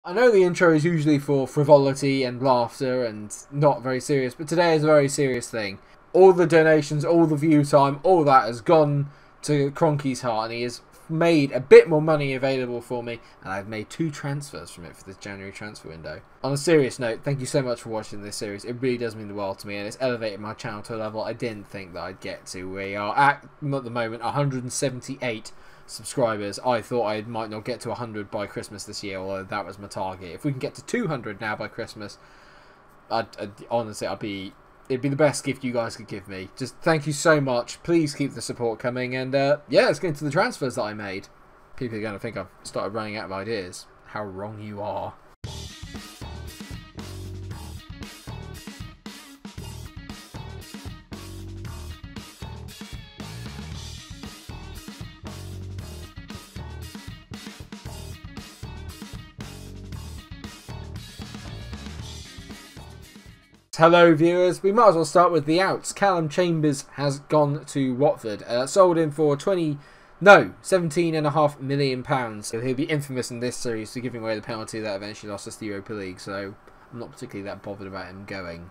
I know the intro is usually for frivolity and laughter and not very serious, but today is a very serious thing. All the donations, all the view time, all that has gone to Cronky's heart, and he has made a bit more money available for me, and I've made 2 transfers from it for this January transfer window. On a serious note, thank you so much for watching this series. It really does mean the world to me, and it's elevated my channel to a level I didn't think that I'd get to. We are at the moment 178 subscribers. I thought I might not get to 100 by Christmas this year, although that was my target. If we can get to 200 now by Christmas, honestly, it'd be the best gift you guys could give me. Just thank you so much. Please keep the support coming, and yeah, let's get into the transfers that I made. People are going to think I've started running out of ideas. How wrong you are. Hello viewers, we might as well start with the outs. Callum Chambers has gone to Watford, sold in for £17.5 million. He'll be infamous in this series for giving away the penalty that eventually lost us the Europa League, so I'm not particularly that bothered about him going.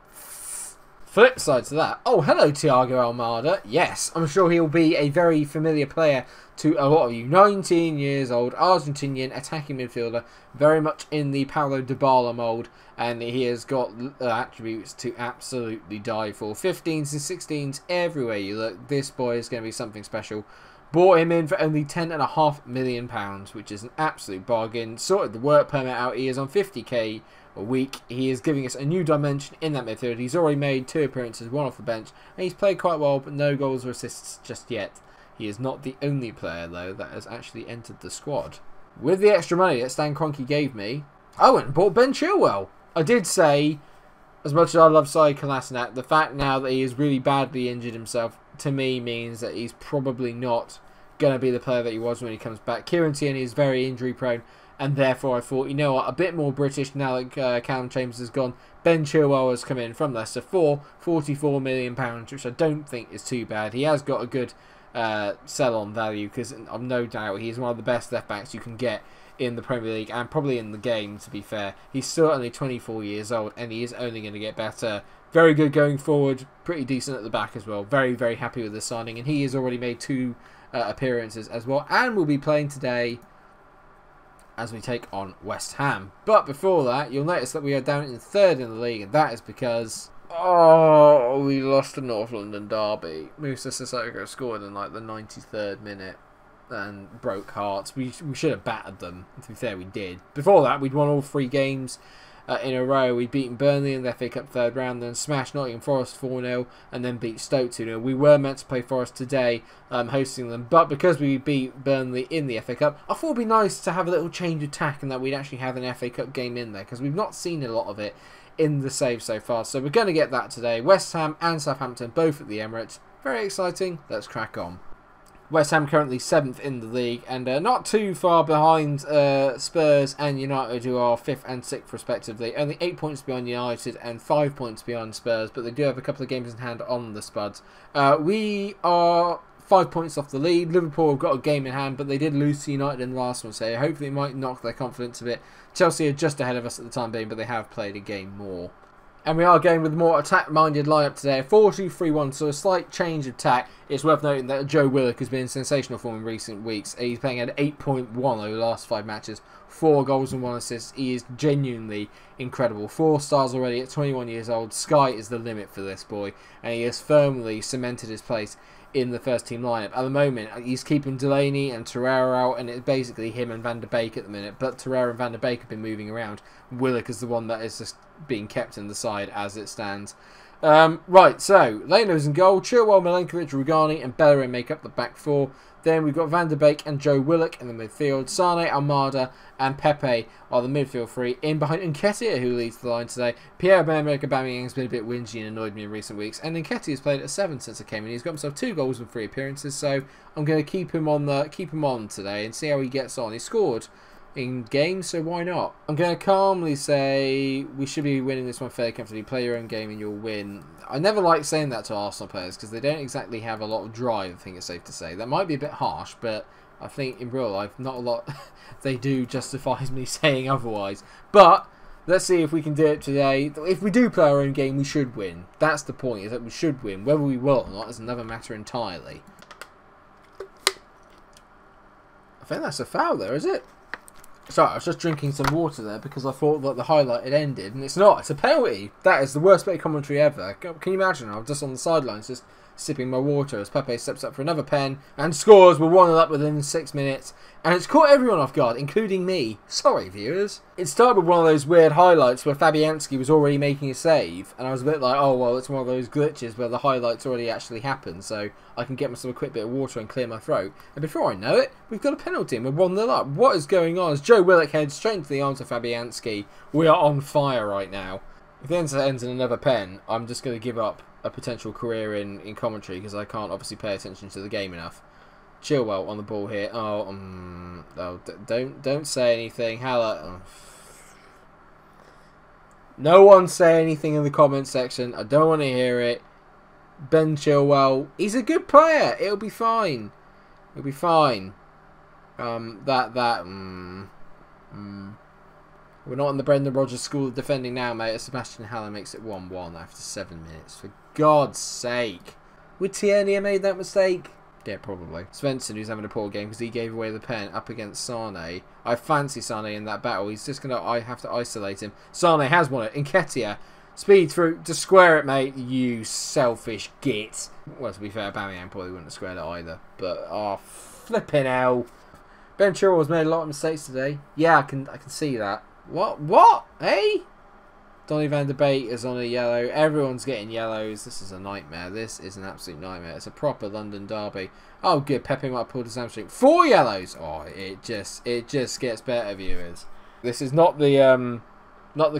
Flip side to that, oh hello Thiago Almada, yes, I'm sure he'll be a very familiar player to a lot of you. 19 years old, Argentinian attacking midfielder, very much in the Paulo Dybala mould, and he has got attributes to absolutely die for. 15s and 16s everywhere you look, this boy is going to be something special. Bought him in for only £10.5 million, which is an absolute bargain. Sorted the work permit out, he is on 50k a week. He is giving us a new dimension in that midfield. He's already made 2 appearances, 1 off the bench, and he's played quite well, but no goals or assists just yet. He is not the only player, though, that has actually entered the squad. With the extra money that Stan Kroenke gave me, I went and bought Ben Chilwell. I did say, as much as I love Sai Kolasinac, the fact now that he has really badly injured himself, to me, means that he's probably not going to be the player that he was when he comes back. Kieran Tierney is very injury prone, and therefore I thought, you know what, a bit more British now that Callum Chambers has gone. Ben Chilwell has come in from Leicester for £44 million, which I don't think is too bad. He has got a good sell-on value, because I've no doubt he's one of the best left-backs you can get in the Premier League, and probably in the game, to be fair. He's still only 24 years old, and he is only going to get better. Very good going forward, pretty decent at the back as well. Very, very happy with the signing, and he has already made 2 appearances as well, and will be playing today as we take on West Ham. But before that, you'll notice that we are down in 3rd in the league, and that is because we lost to North London derby. Musa Sissoko scored in like the 93rd minute and broke hearts. We should have battered them. To be fair, we did. Before that, we'd won all 3 games in a row. We'd beaten Burnley in the FA Cup 3rd round, then smashed Nottingham Forest 4-0, and then beat Stoke 2-0. We were meant to play Forest today, hosting them, but because we beat Burnley in the FA Cup, I thought it'd be nice to have a little change of tack, and that we'd actually have an FA Cup game in there, because we've not seen a lot of it in the save so far. So we're going to get that today. West Ham and Southampton both at the Emirates. Very exciting. Let's crack on. West Ham currently 7th in the league, and not too far behind Spurs and United, who are 5th and 6th respectively. Only 8 points behind United and 5 points behind Spurs, but they do have a couple of games in hand on the Spuds. We are 5 points off the lead. Liverpool have got a game in hand, but they did lose to United in the last one, so hopefully it might knock their confidence a bit. Chelsea are just ahead of us at the time being, but they have played a game more. And we are going with a more attack-minded lineup today. 4-2-3-1, so a slight change of tack. It's worth noting that Joe Willock has been in sensational form in recent weeks. He's playing at 8.1 over the last 5 matches. 4 goals and 1 assist. He is genuinely incredible. 4 stars already at 21 years old. Sky is the limit for this boy. And he has firmly cemented his place in the first team lineup. At the moment, he's keeping Delaney and Torreira out, and it's basically him and Van der Beek at the minute. But Torreira and Van der Beek have been moving around. Willock is the one that is just being kept in the side as it stands. Right, so Leno's in goal. Chilwell, Milenkovic, Rugani and Bellerin make up the back 4. Then we've got Van der Beek and Joe Willock in the midfield. Sane, Almada and Pepe are the midfield 3. In behind Nketiah, who leads the line today. Pierre-Emerick Aubameyang has been a bit whingy and annoyed me in recent weeks. And Nketiah has played at 7 since I came in. He's got himself 2 goals and 3 appearances. So I'm going to keep him on today and see how he gets on. He scored in games, so why not? I'm going to calmly say we should be winning this one fairly comfortably. Play your own game and you'll win. I never like saying that to Arsenal players because they don't exactly have a lot of drive, I think it's safe to say. That might be a bit harsh, but I think in real life, not a lot they do justifies me saying otherwise. But let's see if we can do it today. If we do play our own game, we should win. That's the point, is that we should win. Whether we will or not is another matter entirely. I think that's a foul there, is it? Sorry, I was just drinking some water there because I thought that the highlight had ended, and it's not. It's a penalty. That is the worst bit of commentary ever. Can you imagine? I was just on the sidelines, just sipping my water as Pepe steps up for another pen and scores. We're 1-0 up within 6 minutes, and it's caught everyone off guard, including me. Sorry, viewers. It started with one of those weird highlights where Fabianski was already making a save, and I was a bit like, oh well, it's one of those glitches where the highlights already actually happened, so I can get myself a quick bit of water and clear my throat. And before I know it, we've got a penalty and we're 1-0 up. What is going on? As Joe Willock heads straight into the arms of Fabianski, we are on fire right now. If it ends in another pen, I'm just going to give up a potential career in commentary because I can't obviously pay attention to the game enough. Chilwell on the ball here. Don't say anything. No one say anything in the comment section. I don't want to hear it. Ben Chilwell, he's a good player. It'll be fine. It'll be fine. We're not in the Brendan Rodgers school of defending now, mate. Sebastian Haller makes it 1-1 after 7 minutes. For God's sake. Would Tierney have made that mistake? Yeah, probably. Svensson, who's having a poor game because he gave away the pen up against Sane. I fancy Sane in that battle. He's just going to... I have to isolate him. Sane has won it. Nketiah. Speed through to square it, mate. You selfish git. Well, to be fair, Aubameyang probably wouldn't have squared it either. But, oh, flipping hell. Ben Chilwell has made a lot of mistakes today. Yeah, I can see that. What? Hey? Donny van der Beek is on a yellow. Everyone's getting yellows. This is a nightmare. This is an absolute nightmare. It's a proper London derby. Oh, good. Pepe might have pulled his hamstring. 4 yellows. Oh, it just gets better, viewers. This is not the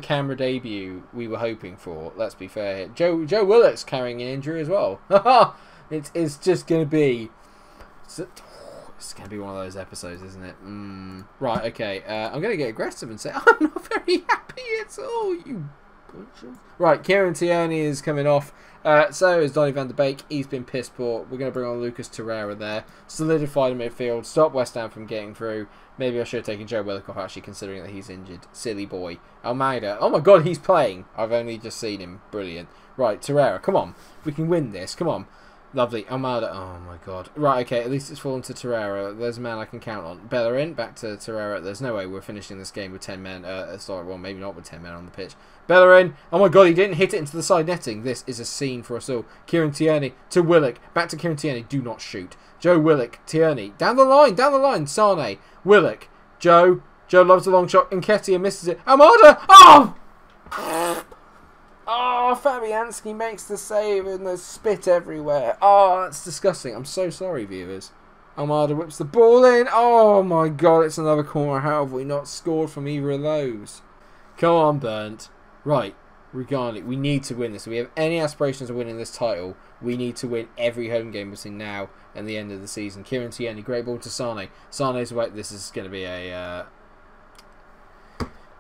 camera debut we were hoping for. Let's be fair here. Joe Willock's carrying an injury as well. It's just going to be... It's going to be one of those episodes, isn't it? Right, okay. I'm going to get aggressive and say I'm not very happy at all, you bunches. Right, Kieran Tierney is coming off. So is Donny van der Beek. He's been piss poor. We're going to bring on Lucas Torreira there. Solidify the midfield. Stop West Ham from getting through. Maybe I should have taken Joe Willock off, actually, considering that he's injured. Silly boy. Almeida. Oh my god, he's playing. I've only just seen him. Brilliant. Right, Torreira. Come on. We can win this. Come on. Lovely. Almeida. Oh my god. Right, okay. At least it's fallen to Torreira. There's a man I can count on. Bellerin. Back to Torreira. There's no way we're finishing this game with 10 men. Sorry, well, maybe not with 10 men on the pitch. Bellerin. Oh my god, he didn't hit it into the side netting. This is a scene for us all. Kieran Tierney to Willock. Back to Kieran Tierney. Do not shoot. Joe Willock. Tierney. Down the line. Down the line. Sane. Willock. Joe. Joe loves the long shot. Nketiah misses it. Almeida. Oh! Oh, Fabianski makes the save and there's spit everywhere. Oh, that's disgusting. I'm so sorry, viewers. Almeida whips the ball in. Oh my god, it's another corner. How have we not scored from either of those? Come on, Burnt. Right, regardless, we need to win this. If we have any aspirations of winning this title, we need to win every home game between now and the end of the season. Kieran Tierney, great ball to Sane. Sane's away. This is going to be a...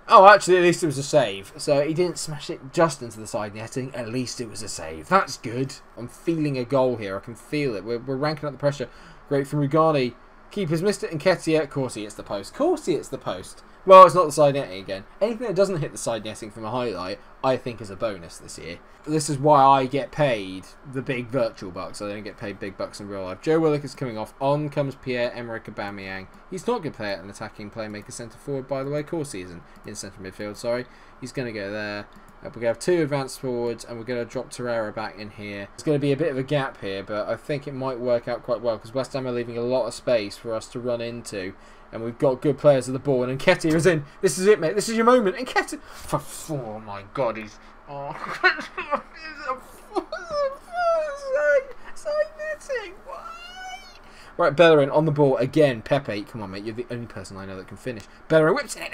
Oh, actually, at least it was a save. So he didn't smash it just into the side netting. At least it was a save. That's good. I'm feeling a goal here. I can feel it. We're ranking up the pressure. Great from Rugani. Keeper's missed it. Nketiah. Of course he hits the post. Of course he hits the post. Well, it's not the side netting again. Anything that doesn't hit the side netting from a highlight, I think is a bonus this year. This is why I get paid the big virtual bucks. I don't get paid big bucks in real life. Joe Willock is coming off. On comes Pierre-Emerick Aubameyang. He's not going to play at an attacking playmaker centre forward, by the way. Of course he isn't. In centre midfield, sorry. He's going to go there. We're going to have 2 advanced forwards, and we're going to drop Torreira back in here. There's going to be a bit of a gap here, but I think it might work out quite well, because West Ham are leaving a lot of space for us to run into. And we've got good players at the ball, and Nketiah is in. This is it, mate. This is your moment. Nketiah. Oh my god, he's... Oh. Side netting. Why? Right, Bellerin on the ball again. Pepe, come on, mate. You're the only person I know that can finish. Bellerin whips it in.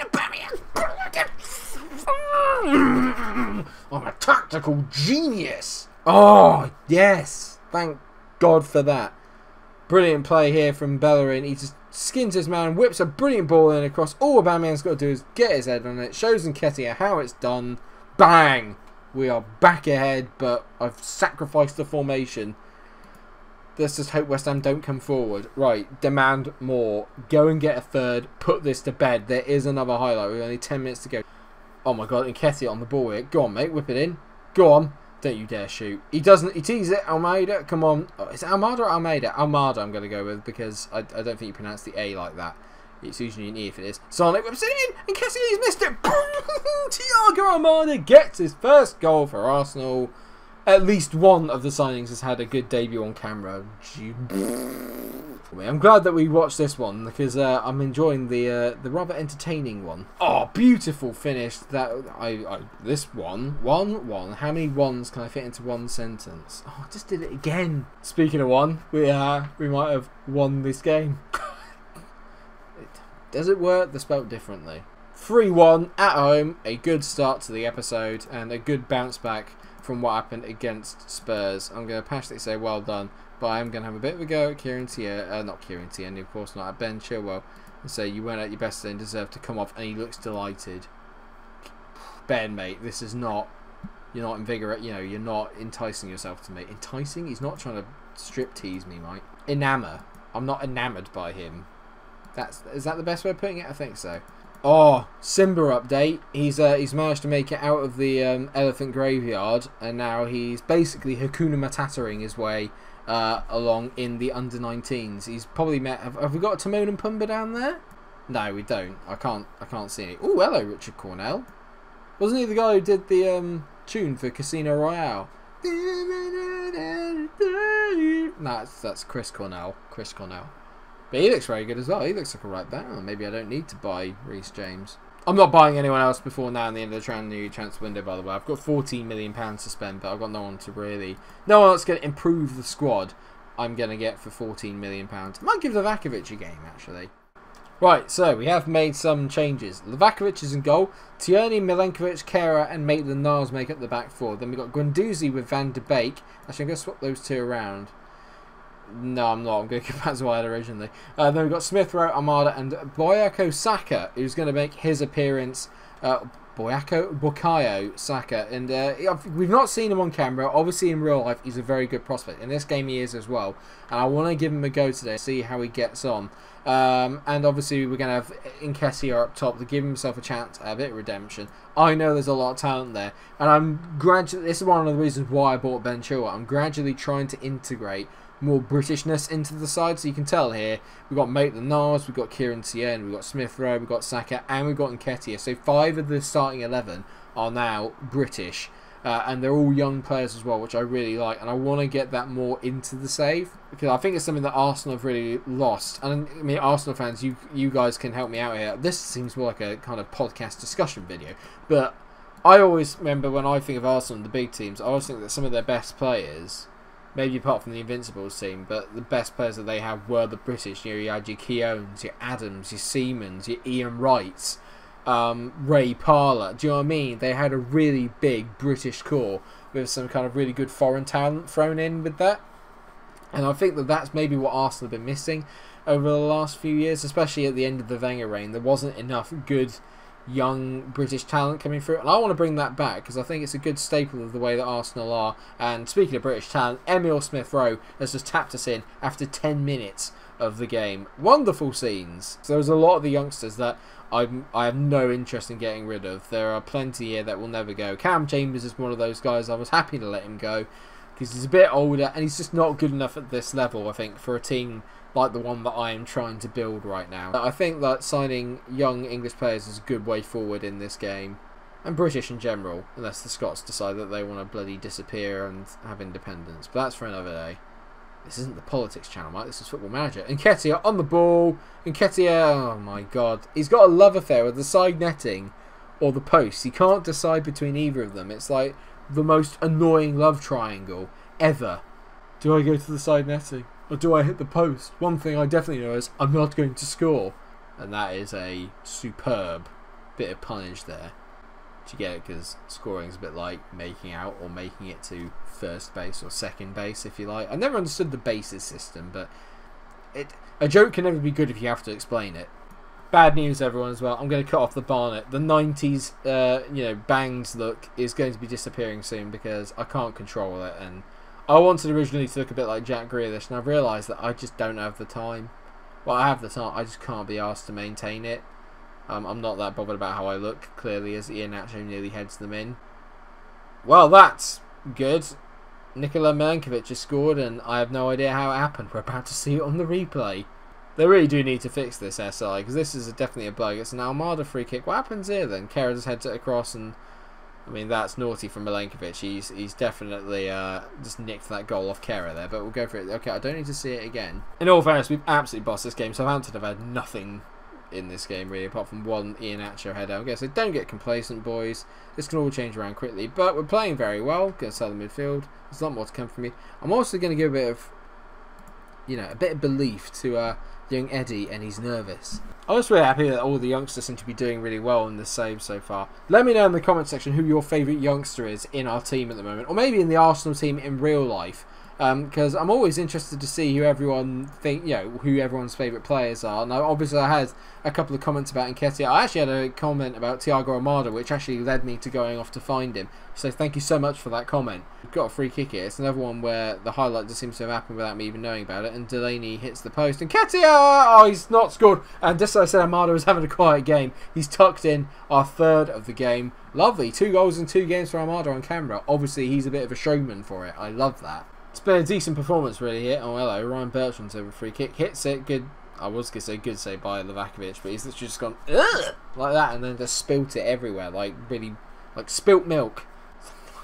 I'm a tactical genius. Oh, yes. Thank God for that. Brilliant play here from Bellerin. He just skins his man, whips a brilliant ball in across. All Aubameyang's got to do is get his head on it. Shows Nketiah how it's done. Bang! We are back ahead, but I've sacrificed the formation. Let's just hope West Ham don't come forward. Right, demand more. Go and get a third. Put this to bed. There is another highlight. We've only 10 minutes to go. Oh my god, Nketiah on the ball here. Go on, mate. Whip it in. Go on. Don't you dare shoot. He doesn't. He teases it. Almeida. Come on. Oh, is it Almada or Almeida? Almada I'm going to go with because I don't think you pronounce the A like that. It's usually an E if it is. Sonic whips it in. And Nketiah's missed it. Thiago Almada gets his first goal for Arsenal. At least one of the signings has had a good debut on camera. I'm glad that we watched this one because I'm enjoying the rather entertaining one. Oh, beautiful finish! This one. How many ones can I fit into one sentence? Oh, I just did it again. Speaking of one, we might have won this game. Does it work? They're spelled differently. 3-1 at home. A good start to the episode and a good bounce back from what happened against Spurs. I'm going to passionately say well done, but I'm going to have a bit of a go at Kieran Tierney, not Kieran Tierney, of course not, at Ben Chilwell, and say you went at your best and deserve to come off, and he looks delighted. Ben, mate, this is not, you're not invigorating, you know, you're not enticing yourself to me. Enticing? He's not trying to strip tease me, Mike. Enamour. I'm not enamoured by him. Is that the best way of putting it? I think so. Oh, Simba update. He's managed to make it out of the elephant graveyard, and now he's basically Hakuna Matataing his way along in the under-19s. He's probably met. Have we got Timon and Pumbaa down there? No, we don't. I can't see any. Oh, hello, Richard Cornell. Wasn't he the guy who did the tune for Casino Royale? No, that's Chris Cornell. Chris Cornell. But he looks very good as well. He looks like a right back. Oh, maybe I don't need to buy Reece James. I'm not buying anyone else before now and the end of the new transfer window, by the way. I've got £14 million to spend, but I've got no one else going to improve the squad I'm going to get for £14 million. I might give Livakovic a game, actually. Right, so we have made some changes. Livakovic is in goal. Tierney, Milenkovic, Kehrer and Maitland-Niles make up the back four. Then we've got Guendouzi with Van de Beek. Actually, I'm going to swap those two around. No, I'm not. I'm going to go back to what I had originally. Then we've got Smith Rowe, Armada, and Bukayo Saka, who's going to make his appearance. Bukayo Saka. And we've not seen him on camera. Obviously, in real life, he's a very good prospect. In this game, he is as well. And I want to give him a go today, see how he gets on. And obviously, we're going to have Nketiah up top to give himself a chance at a bit of redemption. I know there's a lot of talent there. And I'm gradually... This is one of the reasons why I bought Ben Chilwell. I'm gradually trying to integrate more Britishness into the side, so you can tell here we've got Maitland-Niles, we've got Kieran Tierney, we've got Smith Rowe, we've got Saka, and we've got Nketiah. So 5 of the starting 11 are now British, and they're all young players as well, which I really like, and I want to get that more into the save because I think it's something that Arsenal have really lost. And I mean, Arsenal fans, you guys can help me out here. This seems more like a kind of podcast discussion video, but I always remember when I think of Arsenal and the big teams, I always think that some of their best players, maybe apart from the Invincibles team, but the best players that they have were the British. You know, you had your Keowns, your Adams, your Seamans, your Ian Wrights, Ray Parlour. Do you know what I mean? They had a really big British core with some kind of really good foreign talent thrown in with that. And I think that that's maybe what Arsenal have been missing over the last few years, especially at the end of the Wenger reign. There wasn't enough good young British talent coming through, and I want to bring that back because I think it's a good staple of the way that Arsenal are. And speaking of British talent, Emile Smith Rowe has just tapped us in after 10 minutes of the game. Wonderful scenes. So there's a lot of the youngsters that I have no interest in getting rid of. There are plenty here that will never go. Cam Chambers is one of those guys. I was happy to let him go because he's a bit older and he's just not good enough at this level, I think, for a team like the one that I am trying to build right now. I think that signing young English players is a good way forward in this game. And British in general, unless the Scots decide that they want to bloody disappear and have independence. But that's for another day. This isn't the politics channel, Mike. This is Football Manager. Nketiah on the ball. Nketiah, oh my god. He's got a love affair with the side netting or the post. He can't decide between either of them. It's like the most annoying love triangle ever. Do I go to the side netting? Or do I hit the post? One thing I definitely know is I'm not going to score. And that is a superb bit of punnage there. Do you get it? Because scoring is a bit like making out or making it to first base or second base, if you like. I never understood the bases system, but a joke can never be good if you have to explain it. Bad news, everyone, as well. I'm going to cut off the Barnet. The 90s, bangs look is going to be disappearing soon because I can't control it, and I wanted originally to look a bit like Jack Grealish, and I've realised that I just don't have the time. Well, I have the time, I just can't be asked to maintain it. I'm not that bothered about how I look, clearly, as Iheanacho nearly heads them in. Well, that's good. Nikola Milenkovic has scored, and I have no idea how it happened. We're about to see it on the replay. They really do need to fix this SI, because this is definitely a bug. It's an Almada free kick. What happens here then? Kehrer just heads it across, and I mean, that's naughty from Milenkovic. He's definitely just nicked that goal off Kehrer there, but we'll go for it. Okay, I don't need to see it again. In all fairness, we've absolutely bossed this game. Southampton have had nothing in this game, really, apart from one Iheanacho header. I guess they don't get complacent, boys. This can all change around quickly, but we're playing very well against southern midfield. There's a lot more to come from me. I'm also going to give a bit of, a bit of belief to young Eddie, and he's nervous. I'm just really happy that all the youngsters seem to be doing really well in the save so far. Let me know in the comment section who your favourite youngster is in our team at the moment, or maybe in the Arsenal team in real life. Because I'm always interested to see who everyone who everyone's favourite players are. Now, obviously, I had a couple of comments about Nketiah. I actually had a comment about Thiago Almada, which actually led me to going off to find him. So thank you so much for that comment. We've got a free kick here. It's another one where the highlight just seems to have happened without me even knowing about it. And Delaney hits the post. Nketiah! Oh, he's not scored. And just as I said, Almada was having a quiet game. He's tucked in our third of the game. Lovely. 2 goals in 2 games for Almada on camera. Obviously, he's a bit of a showman for it. I love that. It's been a decent performance really here. Oh hello, Ryan Bertrand's over free kick, hits it, good. I was going to say good save by Livakovic, but he's literally just gone ugh! Like that, and then just spilt it everywhere, like really, like spilt milk.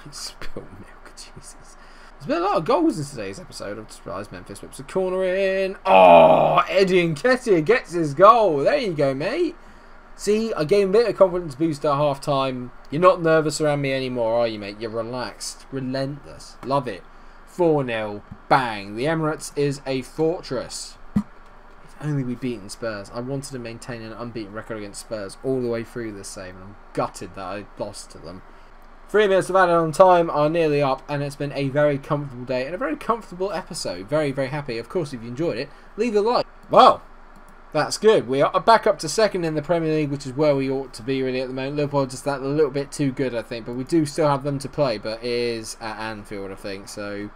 Like spilt milk, Jesus. There's been a lot of goals in today's episode. I'm just realised Memphis whips a corner in. Oh, Eddie Nketiah gets his goal. There you go, mate. See, I gave him a bit of confidence boost at half time. You're not nervous around me anymore, are you, mate? You're relaxed, relentless. Love it. 4-0, bang. The Emirates is a fortress. If only we'd beaten Spurs. I wanted to maintain an unbeaten record against Spurs all the way through this save, and I'm gutted that I lost to them. 3 minutes of added on time are nearly up, and it's been a very comfortable day and a very comfortable episode. Very, very happy. Of course, if you enjoyed it, leave a like. Well, that's good. We are back up to second in the Premier League, which is where we ought to be really at the moment. Liverpool are just that a little bit too good, I think, but we do still have them to play, but it is at Anfield, I think, so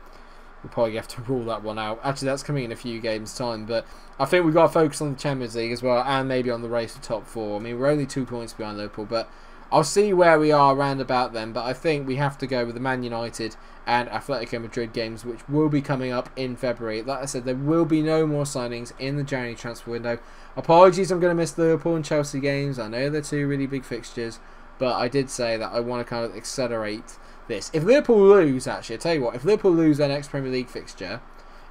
we'll probably have to rule that one out. Actually, that's coming in a few games' time, but I think we've got to focus on the Champions League as well, and maybe on the race for top 4. I mean, we're only 2 points behind Liverpool, but I'll see where we are around about then. But I think we have to go with the Man United and Atletico Madrid games, which will be coming up in February. Like I said, there will be no more signings in the January transfer window. Apologies, I'm going to miss the Liverpool and Chelsea games. I know they're 2 really big fixtures, but I did say that I want to kind of accelerate this. If Liverpool lose, actually, I tell you what, if Liverpool lose their next Premier League fixture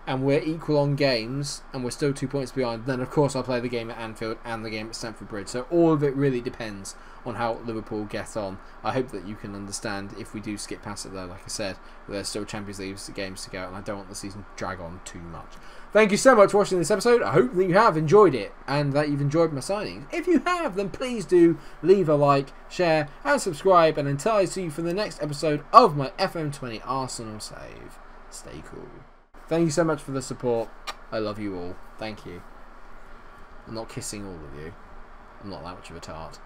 and we're equal on games and we're still 2 points behind, then of course I'll play the game at Anfield and the game at Stamford Bridge. So all of it really depends on how Liverpool get on. I hope that you can understand if we do skip past it though. Like I said, there's still Champions League games to go, and I don't want the season to drag on too much. Thank you so much for watching this episode. I hope that you have enjoyed it and that you've enjoyed my signings. If you have, then please do leave a like, share and subscribe, and until I see you for the next episode of my FM20 Arsenal save, stay cool. Thank you so much for the support. I love you all. Thank you. I'm not kissing all of you. I'm not that much of a tart.